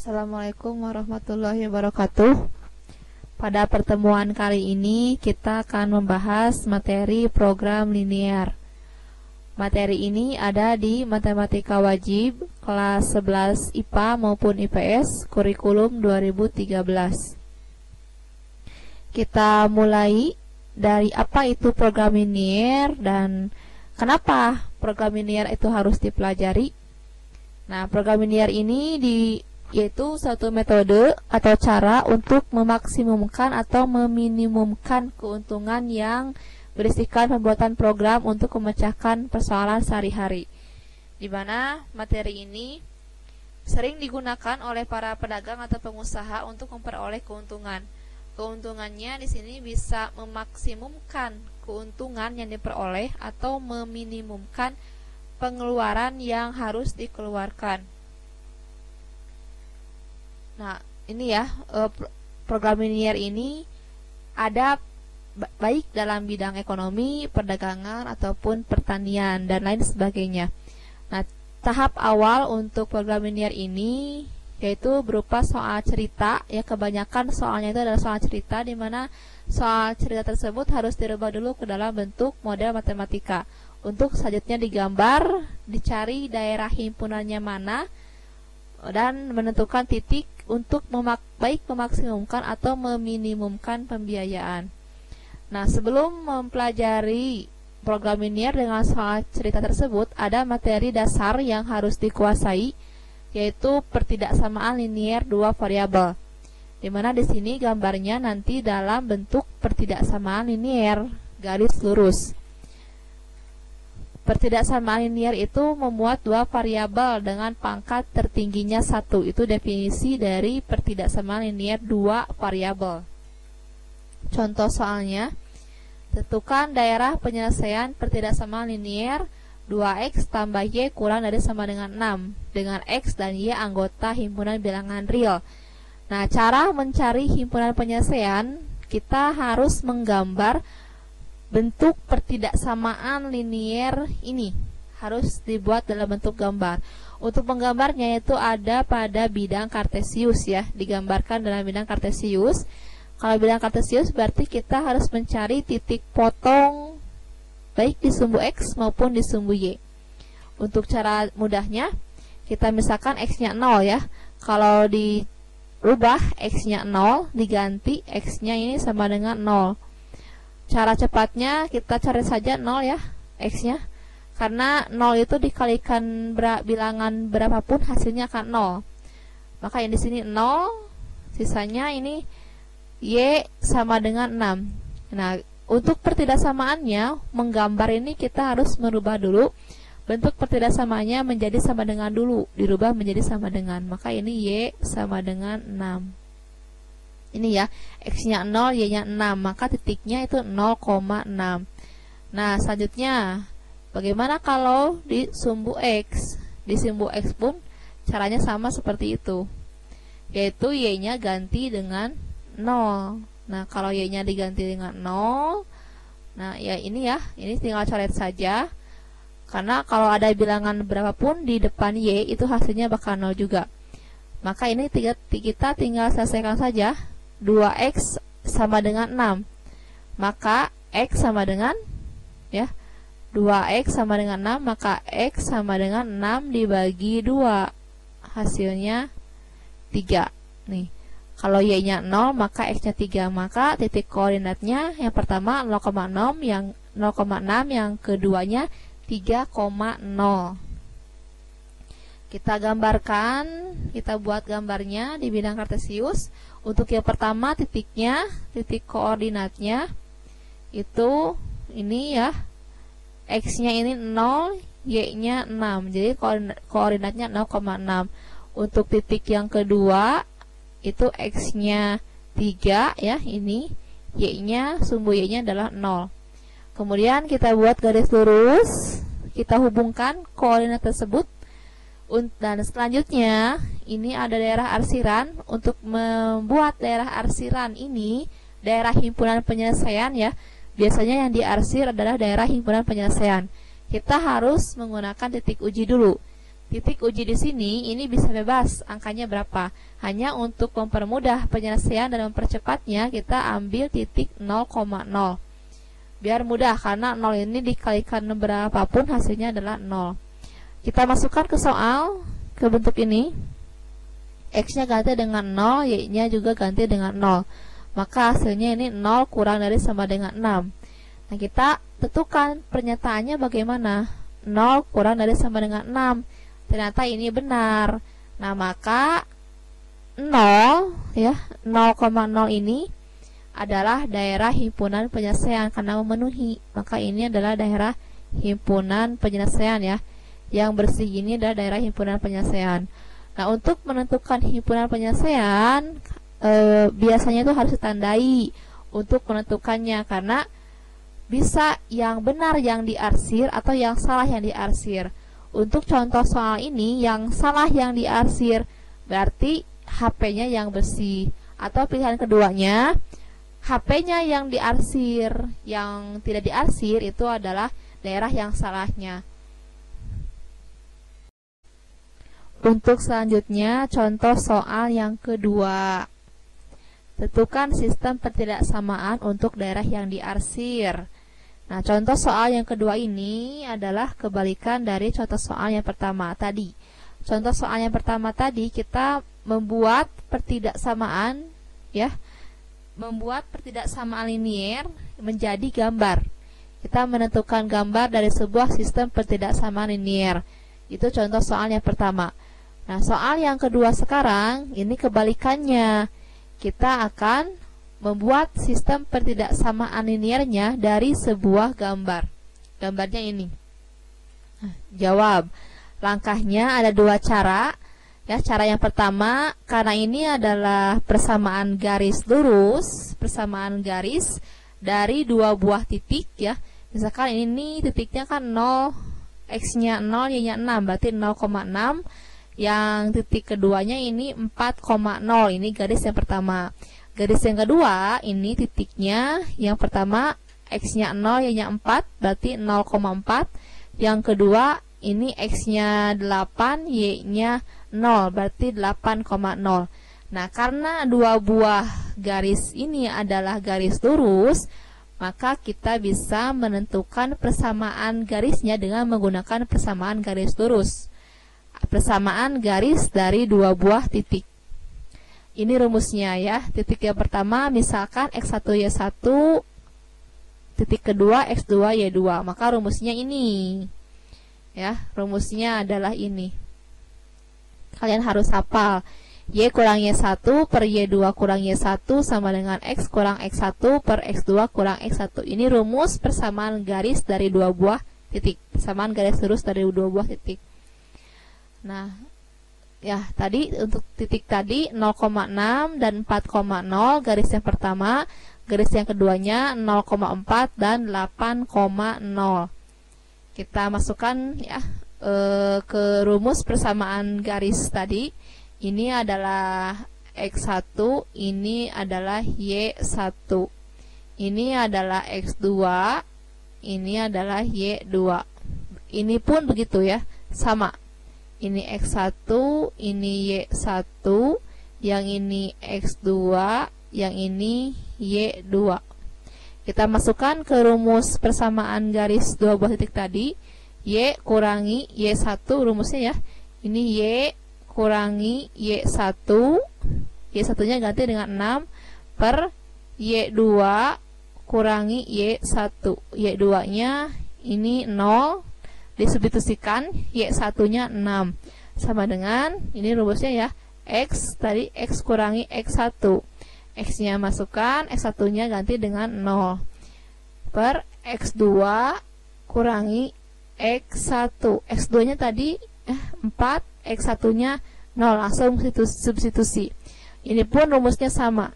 Assalamualaikum warahmatullahi wabarakatuh. Pada pertemuan kali ini kita akan membahas materi program linear. Materi ini ada di Matematika Wajib kelas 11 IPA maupun IPS kurikulum 2013. Kita mulai dari apa itu program linear dan kenapa program linear itu harus dipelajari. Nah, program linear ini yaitu satu metode atau cara untuk memaksimumkan atau meminimumkan keuntungan yang berisikan pembuatan program untuk memecahkan persoalan sehari-hari. Di mana materi ini sering digunakan oleh para pedagang atau pengusaha untuk memperoleh keuntungan. Keuntungannya di sini bisa memaksimumkan keuntungan yang diperoleh atau meminimumkan pengeluaran yang harus dikeluarkan. Nah, ini ya, program linear ini ada baik dalam bidang ekonomi, perdagangan, ataupun pertanian, dan lain sebagainya. Nah, tahap awal untuk program linear ini yaitu berupa soal cerita, ya kebanyakan soalnya itu adalah soal cerita, di mana soal cerita tersebut harus dirubah dulu ke dalam bentuk model matematika. Untuk selanjutnya digambar, dicari daerah himpunannya mana, dan menentukan titik untuk baik memaksimumkan atau meminimumkan pembiayaan. Nah, sebelum mempelajari program linear dengan soal cerita tersebut, ada materi dasar yang harus dikuasai, yaitu pertidaksamaan linear dua variabel. Dimana di sini gambarnya nanti dalam bentuk pertidaksamaan linear garis lurus. Pertidaksamaan linear itu memuat dua variabel dengan pangkat tertingginya 1. Itu definisi dari pertidaksamaan linear dua variabel. Contoh soalnya, tentukan daerah penyelesaian pertidaksamaan linear 2x tambah y kurang dari sama dengan 6, dengan x dan y anggota himpunan bilangan real. Nah, cara mencari himpunan penyelesaian, kita harus menggambar bentuk pertidaksamaan linear ini. Harus dibuat dalam bentuk gambar. Untuk menggambarnya itu ada pada bidang kartesius ya, digambarkan dalam bidang kartesius. Kalau bidang kartesius berarti kita harus mencari titik potong baik di sumbu x maupun di sumbu y. Untuk cara mudahnya, kita misalkan x-nya 0 ya. Kalau dirubah x-nya 0, diganti x-nya ini sama dengan 0. Cara cepatnya kita cari saja 0 ya, x-nya. Karena 0 itu dikalikan bilangan berapapun hasilnya akan 0. Maka yang di sini 0, sisanya ini y sama dengan 6. Nah, untuk pertidaksamaannya, menggambar ini kita harus merubah dulu bentuk pertidaksamaannya menjadi sama dengan dulu, dirubah menjadi sama dengan. Maka ini y sama dengan 6. Ini ya, x-nya 0, y-nya 6, maka titiknya itu 0,6. Nah, selanjutnya bagaimana kalau di sumbu x? Di sumbu x pun caranya sama seperti itu, yaitu y-nya ganti dengan 0. Nah, kalau y-nya diganti dengan 0, nah ya ini tinggal coret saja. Karena kalau ada bilangan berapapun di depan y, itu hasilnya bakal 0 juga. Maka ini kita tinggal selesaikan saja. 2x sama dengan 6. Maka x sama dengan 2x sama dengan 6, maka x sama dengan 6 dibagi 2. Hasilnya 3. Nih. Kalau y-nya 0, maka x-nya 3. Maka titik koordinatnya yang pertama 0,6, yang 0,6, yang keduanya 3,0. Kita gambarkan, kita buat gambarnya di bidang kartesius. Untuk yang pertama titiknya, titik koordinatnya itu ini ya, x-nya ini 0, y-nya 6. Jadi koordinatnya 0,6. Untuk titik yang kedua itu x-nya 3 ya, ini y-nya, sumbu y-nya adalah 0. Kemudian kita buat garis lurus, kita hubungkan koordinat tersebut. Dan selanjutnya ini ada daerah arsiran. Untuk membuat daerah arsiran ini, daerah himpunan penyelesaian ya, biasanya yang diarsir adalah daerah himpunan penyelesaian. Kita harus menggunakan titik uji dulu. titik uji di sini ini bisa bebas angkanya berapa. Hanya untuk mempermudah penyelesaian dan mempercepatnya kita ambil titik 0,0. Biar mudah karena 0 ini dikalikan berapapun hasilnya adalah 0. Kita masukkan ke soal ke bentuk ini. X-nya ganti dengan 0, Y-nya juga ganti dengan 0. Maka hasilnya ini 0 kurang dari sama dengan 6. Nah, kita tentukan pernyataannya bagaimana. 0 kurang dari sama dengan 6. Ternyata ini benar. Nah, maka 0 ya, 0,0 ini adalah daerah himpunan penyelesaian karena memenuhi. Maka ini adalah daerah himpunan penyelesaian ya. Yang bersih ini adalah daerah himpunan penyelesaian. Nah, untuk menentukan himpunan penyelesaian biasanya itu harus ditandai untuk menentukannya, karena bisa yang benar yang diarsir atau yang salah yang diarsir. Untuk contoh soal ini, yang salah yang diarsir berarti HP-nya yang bersih. Atau pilihan keduanya, HP-nya yang diarsir, yang tidak diarsir itu adalah daerah yang salahnya. Untuk selanjutnya, contoh soal yang kedua. Tentukan sistem pertidaksamaan untuk daerah yang diarsir. Nah, contoh soal yang kedua ini adalah kebalikan dari contoh soal yang pertama tadi. Contoh soal yang pertama tadi kita membuat pertidaksamaan ya. Membuat pertidaksamaan linier menjadi gambar. Kita menentukan gambar dari sebuah sistem pertidaksamaan linier. Itu contoh soal yang pertama. Nah, soal yang kedua sekarang ini kebalikannya. Kita akan membuat sistem pertidaksamaan liniernya dari sebuah gambar. Gambarnya ini. Jawab. Langkahnya ada dua cara. Ya, cara yang pertama, karena ini adalah persamaan garis lurus, persamaan garis dari dua buah titik ya. Misalkan ini titiknya kan 0, X-nya 0, Y-nya 6, berarti 0,6. Yang titik keduanya ini 4,0. Ini garis yang pertama. Garis yang kedua, ini titiknya yang pertama X-nya 0, Y-nya 4, berarti 0,4. Yang kedua, ini X-nya 8, Y-nya 0, berarti 8,0. Nah, karena dua buah garis ini adalah garis lurus, maka kita bisa menentukan persamaan garisnya dengan menggunakan persamaan garis lurus. Persamaan garis dari dua buah titik. Ini rumusnya ya. Titik yang pertama misalkan X1 Y1, titik kedua X2 Y2. Maka rumusnya ini. Ya, rumusnya adalah ini. Kalian harus hafal. Y kurang Y1 per Y2 kurang Y1 sama dengan X kurang X1 per X2 kurang X1. Ini rumus persamaan garis dari dua buah titik. Persamaan garis lurus dari dua buah titik. Nah, ya, tadi untuk titik tadi 0,6 dan 4,0 garis yang pertama, garis yang keduanya 0,4 dan 8,0. Kita masukkan ya ke rumus persamaan garis tadi. Ini adalah X1, ini adalah Y1. Ini adalah X2, ini adalah Y2. Ini pun begitu ya, sama. Ini X1, ini Y1, yang ini X2, yang ini Y2. Kita masukkan ke rumus persamaan garis dua buah titik tadi. Y kurangi Y1, rumusnya ya. Ini Y kurangi Y1, Y1-nya ganti dengan 6, per Y2 kurangi Y1. Y2-nya ini 0, disubstitusikan, Y1-nya 6. Sama dengan, ini rumusnya ya, X, tadi X kurangi X1. X-nya masukkan, X1-nya ganti dengan 0. Per X2 kurangi X1. X2-nya tadi 4, X1-nya 0. Langsung substitusi. Ini pun rumusnya sama.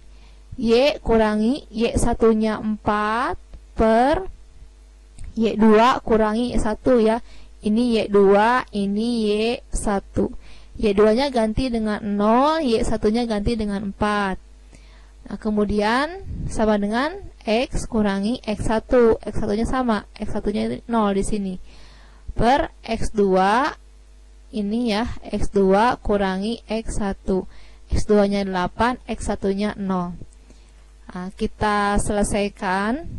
Y kurangi Y1-nya 4 per Y2 kurangi Y1 ya. Ini Y2, ini Y1. Y2-nya ganti dengan 0, Y1-nya ganti dengan 4. Nah, kemudian sama dengan X kurangi X1. X1-nya sama, X1-nya 0 di sini. Per X2 ini ya, X2 kurangi X1. X2 nya 8, X1 nya 0. Nah, kita selesaikan,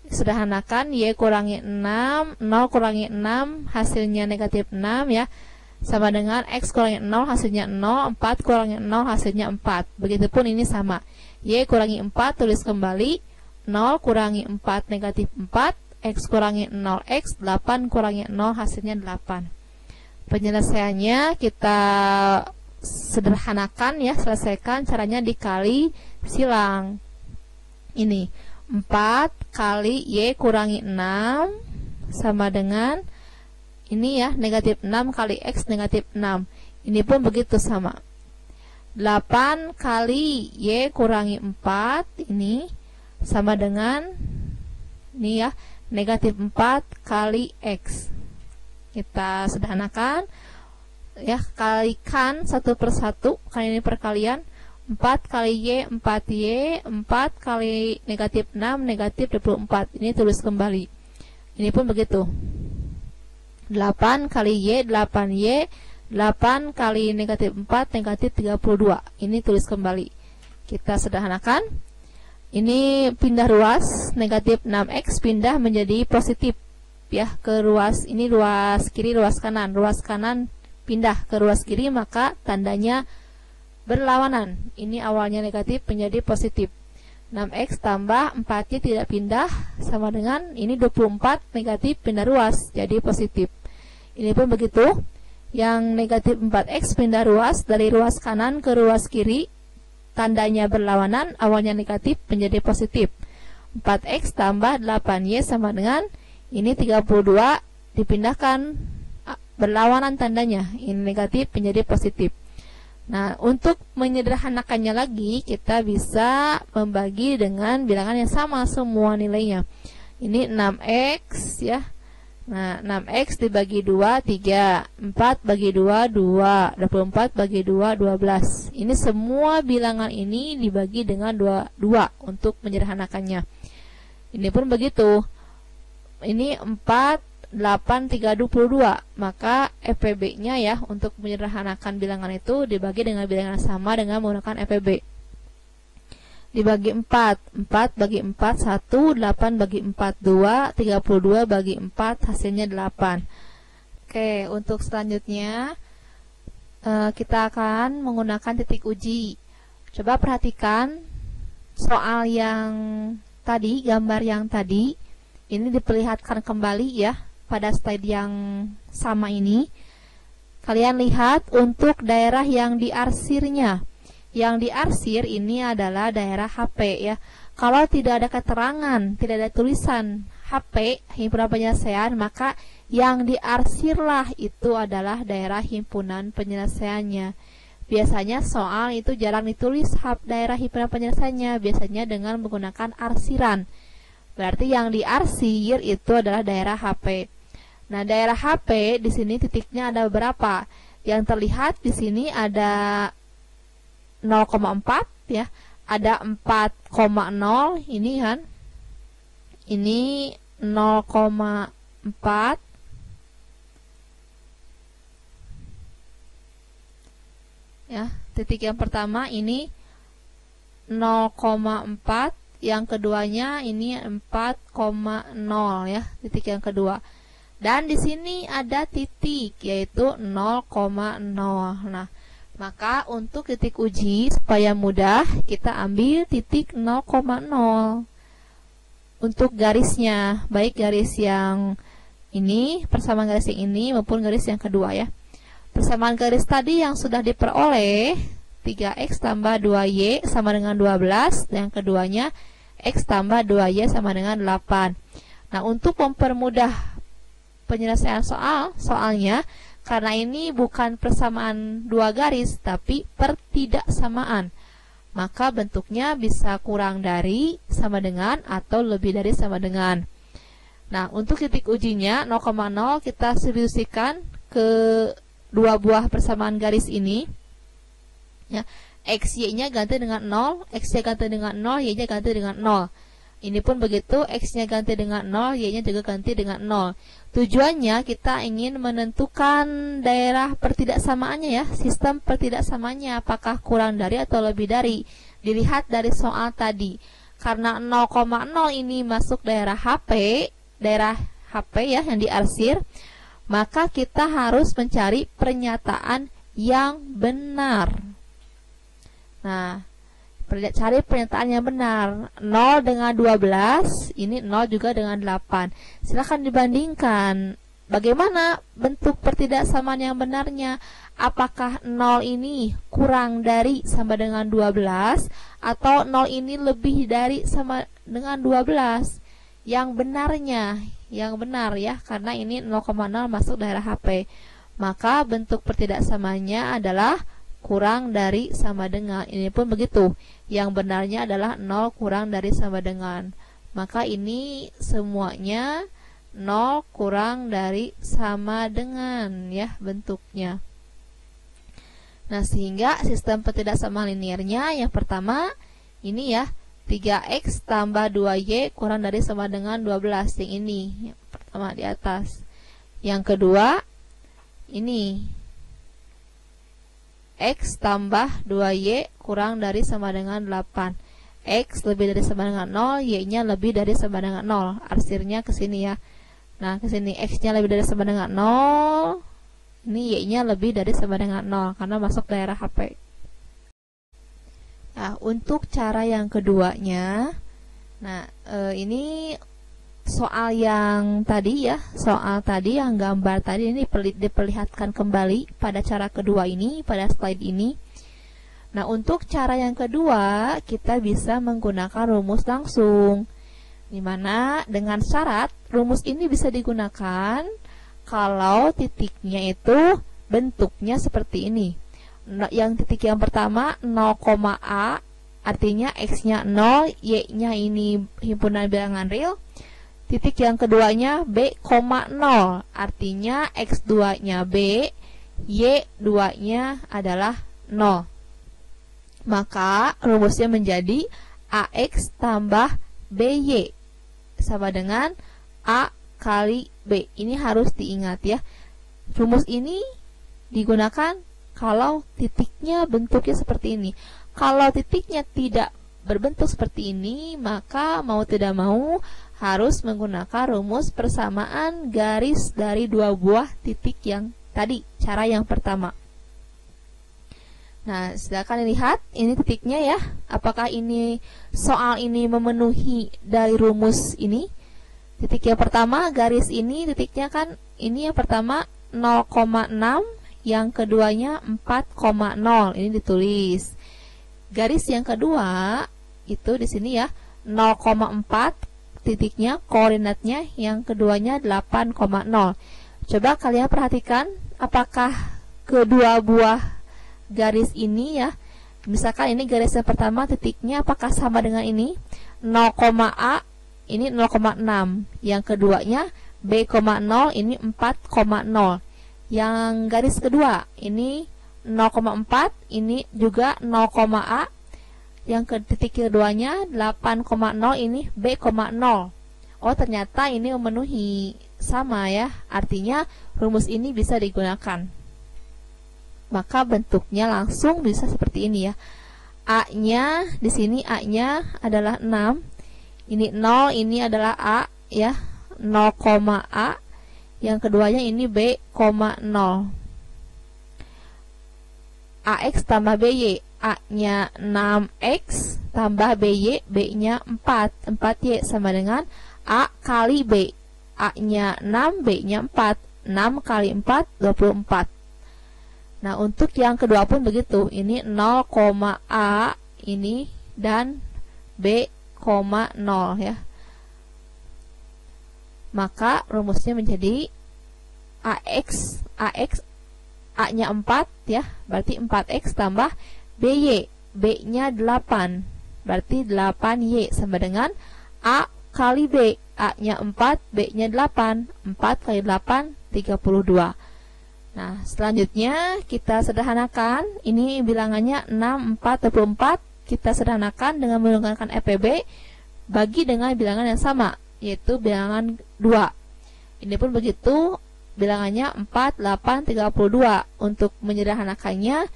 sederhanakan, Y kurangi 6, 0 kurangi 6 hasilnya negatif 6 ya, sama dengan X kurangi 0 hasilnya 0, 4 kurangi 0 hasilnya 4. Begitupun ini sama, Y kurangi 4 tulis kembali, 0 kurangi 4 negatif 4, X kurangi 0 X, 8 kurangi 0 hasilnya 8. Penyelesaiannya kita sederhanakan ya, selesaikan, caranya dikali silang. Ini 4 kali Y kurangi 6 sama dengan ini ya, negatif 6 kali X negatif 6. Ini pun begitu sama. 8 kali Y kurangi 4 ini sama dengan ini ya, negatif 4 kali X. Kita sederhanakan ya, kalikan satu per satu, kali ini perkalian. 4 kali Y, 4Y, 4 kali negatif 6, negatif 24. Ini tulis kembali. Ini pun begitu. 8 kali Y, 8Y, 8 kali negatif 4, negatif 32. Ini tulis kembali. Kita sederhanakan. Ini pindah ruas, negatif 6X pindah menjadi positif ya, ke ruas, ini ruas kiri, ruas kanan. Ruas kanan pindah ke ruas kiri, maka tandanya berlawanan. Ini awalnya negatif menjadi positif. 6X tambah 4Y tidak pindah sama dengan ini 24 negatif pindah ruas jadi positif. Ini pun begitu. Yang negatif 4X pindah ruas dari ruas kanan ke ruas kiri, tandanya berlawanan, awalnya negatif menjadi positif. 4X tambah 8Y sama dengan ini 32 dipindahkan, berlawanan tandanya, ini negatif menjadi positif. Nah, untuk menyederhanakannya lagi, kita bisa membagi dengan bilangan yang sama semua nilainya. Ini 6X ya. Nah, 6X dibagi 2, 3, 4 bagi 2, 2, 24 bagi 2, 12. Ini semua bilangan ini dibagi dengan 2 untuk menyederhanakannya. Ini pun begitu. Ini 4, 8, 3, 22. Maka FPB-nya ya, untuk menyederhanakan bilangan itu dibagi dengan bilangan sama dengan menggunakan FPB. Dibagi 4, 4 bagi 4, 1, 8 bagi 4, 2, 32 bagi 4, hasilnya 8. Oke, untuk selanjutnya kita akan menggunakan titik uji. Coba perhatikan soal yang tadi, gambar yang tadi. Ini diperlihatkan kembali ya, pada slide yang sama ini. Kalian lihat untuk daerah yang diarsirnya. Yang diarsir ini adalah daerah HP ya. Kalau tidak ada keterangan, tidak ada tulisan HP, himpunan penyelesaian, maka yang diarsirlah itu adalah daerah himpunan penyelesaiannya. Biasanya soal itu jarang ditulis daerah himpunan penyelesaiannya, biasanya dengan menggunakan arsiran. Berarti yang diarsir itu adalah daerah HP. Nah, daerah HP di sini titiknya ada berapa? Yang terlihat di sini ada 0,4 ya. Ada 4,0 ini kan. Ini 0,4. Ya, titik yang pertama ini 0,4. Yang keduanya ini 4,0 ya, titik yang kedua. Dan di sini ada titik yaitu 0,0. Nah, maka untuk titik uji supaya mudah kita ambil titik 0,0. Untuk garisnya, baik garis yang ini, persamaan garis yang ini maupun garis yang kedua ya. Persamaan garis tadi yang sudah diperoleh 3X tambah 2Y sama dengan 12. Yang keduanya X tambah 2Y sama dengan 8. Nah, untuk mempermudah penyelesaian soalnya, karena ini bukan persamaan dua garis, tapi pertidaksamaan, maka bentuknya bisa kurang dari, sama dengan, atau lebih dari sama dengan. Nah, untuk titik ujinya 0,0 kita substitusikan ke dua buah persamaan garis ini. Ya, XY-nya ganti dengan 0, XY ganti dengan 0, Y-nya ganti dengan 0. Ini pun begitu, X-nya ganti dengan 0, Y-nya juga ganti dengan 0. Tujuannya kita ingin menentukan daerah pertidaksamaannya ya, sistem pertidaksamaannya apakah kurang dari atau lebih dari. Dilihat dari soal tadi. Karena 0,0 ini masuk daerah HP ya yang diarsir, maka kita harus mencari pernyataan yang benar. Nah, cari pernyataan yang benar. 0 dengan 12, ini 0 juga dengan 8. Silahkan dibandingkan. Bagaimana bentuk pertidaksamaan yang benarnya? Apakah 0 ini kurang dari sama dengan 12 atau 0 ini lebih dari sama dengan 12? Yang benarnya, yang benar ya, karena ini 0,0 masuk daerah HP. Maka bentuk pertidaksamaannya adalah kurang dari sama dengan. Ini pun begitu. Yang benarnya adalah 0 kurang dari sama dengan. Maka ini semuanya 0 kurang dari sama dengan ya bentuknya. Nah, sehingga sistem pertidaksamaan linearnya yang pertama ini ya, 3x tambah 2y kurang dari sama dengan 12. Yang ini yang pertama di atas. Yang kedua ini X tambah 2Y kurang dari sama dengan 8. X lebih dari sama dengan 0, Y-nya lebih dari sama dengan 0. Arsirnya ke sini ya. Nah, ke sini X-nya lebih dari sama dengan 0. Ini Y-nya lebih dari sama dengan 0 karena masuk daerah HP. Nah, untuk cara yang keduanya, nah ini soal yang tadi ya, soal tadi yang gambar tadi ini diperlihatkan kembali pada cara kedua ini, pada slide ini. Nah, untuk cara yang kedua kita bisa menggunakan rumus langsung, dimana dengan syarat rumus ini bisa digunakan kalau titiknya itu bentuknya seperti ini. Yang titik yang pertama 0,A, artinya X-nya 0, Y-nya ini himpunan bilangan real. Titik yang keduanya B,0, artinya X2-nya B, Y2-nya adalah 0. Maka rumusnya menjadi AX tambah BY sama dengan A kali B. Ini harus diingat ya. Rumus ini digunakan kalau titiknya bentuknya seperti ini. Kalau titiknya tidak berbentuk seperti ini, maka mau tidak mau harus menggunakan rumus persamaan garis dari dua buah titik yang tadi, cara yang pertama. Nah, silakan lihat ini titiknya ya. Apakah ini soal ini memenuhi dari rumus ini? Titik yang pertama, garis ini titiknya kan ini yang pertama 0,6, yang keduanya 4,0. Ini ditulis. Garis yang kedua itu di sini ya 0,4, titiknya koordinatnya yang keduanya 8,0. Coba kalian perhatikan apakah kedua buah garis ini ya, misalkan ini garis yang pertama titiknya apakah sama dengan ini 0,A, ini 0,6, yang keduanya B,0 ini 4,0. Yang garis kedua ini 0,4, ini juga 0,A, yang ke titik keduanya 8,0, ini B,0. Oh, ternyata ini memenuhi sama ya, artinya rumus ini bisa digunakan. Maka bentuknya langsung bisa seperti ini ya. A-nya di sini A-nya adalah 6. Ini 0, ini adalah A ya, 0,A. Yang keduanya ini B,0. AX tambah BY, A-nya 6X tambah BY, B-nya 4. 4Y sama dengan A kali B. A-nya 6, B-nya 4. 6 kali 4, 24. Nah, untuk yang kedua pun begitu. Ini 0,A ini dan B,0 ya. Maka rumusnya menjadi AX A-nya 4 ya, berarti 4X tambah BY, B-nya 8, berarti 8Y sama dengan A kali B. A-nya 4, B-nya 8. 4 kali 8, 32. Nah, selanjutnya kita sederhanakan. Ini bilangannya 6, 4, 24. Kita sederhanakan dengan menggunakan EPB. bagi dengan bilangan yang sama, yaitu bilangan 2. Ini pun begitu, bilangannya 4, 8, 32. Untuk menyederhanakannya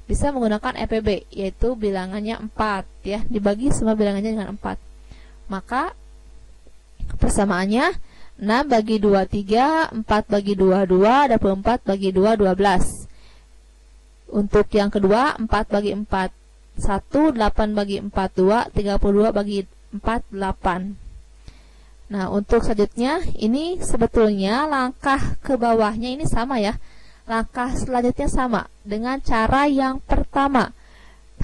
bisa menggunakan EPB, yaitu bilangannya 4 ya, dibagi semua bilangannya dengan 4. Maka persamaannya 6 bagi 2 3, 4 bagi 2 2, 24 bagi 2 12. Untuk yang kedua 4 bagi 4 1, 8 bagi 4 2, 32 bagi 4 8. Nah, untuk selanjutnya ini sebetulnya langkah ke bawahnya ini sama ya. Langkah selanjutnya sama dengan cara yang pertama.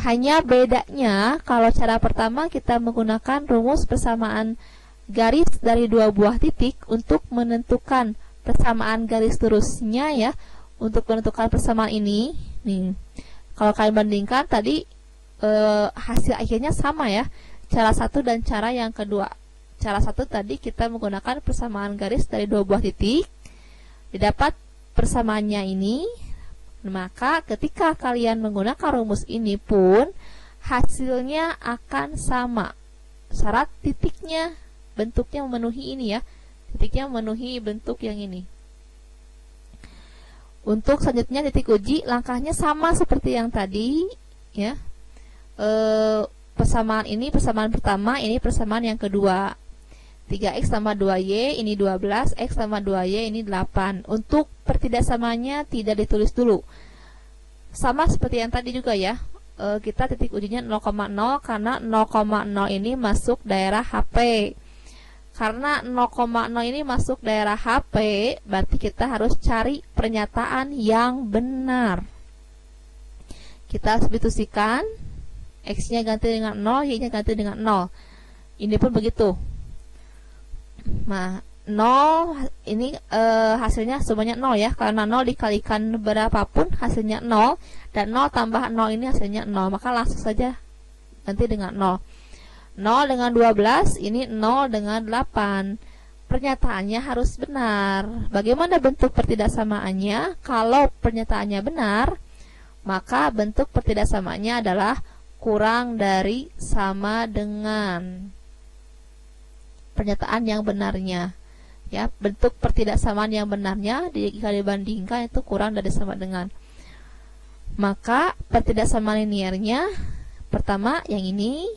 Hanya bedanya kalau cara pertama kita menggunakan rumus persamaan garis dari 2 buah titik untuk menentukan persamaan garis terusnya ya. Untuk menentukan persamaan ini nih, kalau kalian bandingkan tadi hasil akhirnya sama ya, cara satu dan cara yang kedua. Cara satu tadi kita menggunakan persamaan garis dari 2 buah titik, didapat persamaannya ini. Maka ketika kalian menggunakan rumus ini pun hasilnya akan sama. Syarat titiknya, bentuknya memenuhi ini ya, titiknya memenuhi bentuk yang ini. Untuk selanjutnya titik uji, langkahnya sama seperti yang tadi ya. Persamaan ini persamaan pertama, ini persamaan yang kedua. 3x tambah 2y ini 12, x tambah 2y ini 8. Untuk pertidaksamaannya tidak ditulis dulu. Sama seperti yang tadi juga ya. Kita titik ujinya 0,0 karena 0,0 ini masuk daerah HP. Karena 0,0 ini masuk daerah HP, berarti kita harus cari pernyataan yang benar. Kita substitusikan, x-nya ganti dengan 0, y-nya ganti dengan 0. Ini pun begitu. Nah, 0 ini hasilnya semuanya 0 ya, karena 0 dikalikan berapapun hasilnya 0, dan 0 tambah 0 ini hasilnya 0, maka langsung saja ganti dengan 0. 0 dengan 12, ini 0 dengan 8. Pernyataannya harus benar. Bagaimana bentuk pertidaksamaannya? Kalau pernyataannya benar, maka bentuk pertidaksamaannya adalah kurang dari sama dengan. Pernyataan yang benarnya ya, bentuk pertidaksamaan yang benarnya jika dibandingkan itu kurang dari sama dengan. Maka pertidaksamaan linearnya pertama yang ini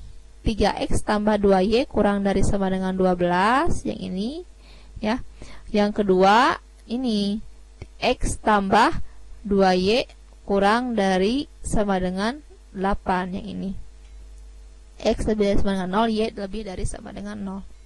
3x tambah 2y kurang dari sama dengan 12, yang ini ya. Yang kedua ini x tambah 2y kurang dari sama dengan 8, yang ini x lebih dari sama dengan 0, y lebih dari sama dengan 0.